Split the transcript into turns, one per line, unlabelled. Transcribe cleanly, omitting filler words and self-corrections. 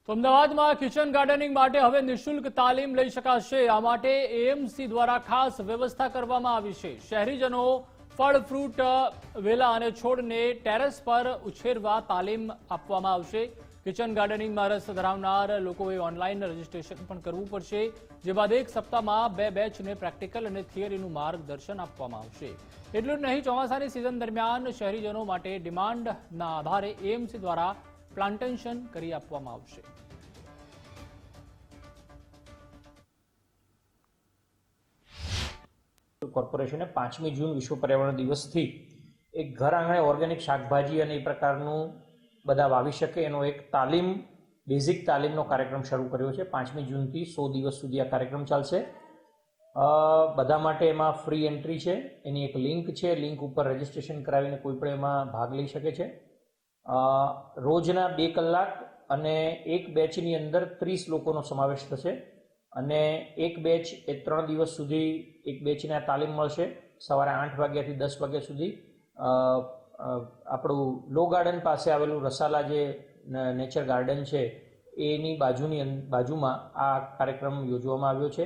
તો અમદાવાદમાં kitchen gardening માટે હવે નિઃશુલ્ક તાલીમ લઈ શકાશે। આ માટે એએમસી દ્વારા ખાસ વ્યવસ્થા કરવામાં આવી છે। શહેરીજનો ફળ, ફ્રૂટ, વેલા અને છોડને ટેરેસ પર ઉછેરવા તાલીમ આપવામાં આવશે। કિચન ગાર્ડનિંગમાં રસ ધરાવનાર લોકોએ ઓનલાઈન રજીસ્ટ્રેશન પણ કરવું પડશે, જે બાદ એક સપ્તાહમાં 2 બેચને પ્રેક્ટિકલ અને થિયરીનું માર્ગદર્શન આપવામાં આવશે। એટલું જ નહીં, ચોમાસાની સિઝન દરમિયાન શહેરીજનો માટે ડિમાન્ડના આધારે એએમસી દ્વારા પ્લાન્ટેશન કરી આપવામાં આવશે।
કોર્પોરેશને 5મી જૂન વિશ્વ પર્યાવરણ દિવસથી એક ઘર આંગણે ઓર્ગેનિક શાકભાજી અને એ પ્રકારનું બધા વાવી શકે એનો એક બેઝિક તાલીમનો કાર્યક્રમ શરૂ કર્યો છે। 5મી જૂનથી 100 દિવસ સુધી આ કાર્યક્રમ ચાલશે। બધા માટે એમાં ફ્રી એન્ટ્રી છે, એની એક લિંક છે, લિંક ઉપર રજીસ્ટ્રેશન કરાવીને કોઈ પણ એમાં ભાગ લઈ શકે છે। રોજના 2 કલાક અને એક બેચની અંદર 30 લોકોનો સમાવેશ થશે અને એક બેચ એ 3 દિવસ સુધી એક બેચને આ તાલીમ મળશે। સવારે 8 વાગ્યાથી 10 વાગ્યા સુધી આપણું લો ગાર્ડન પાસે આવેલું રસાલા જે નેચર ગાર્ડન છે એની બાજુમાં આ કાર્યક્રમ યોજવામાં આવ્યો છે।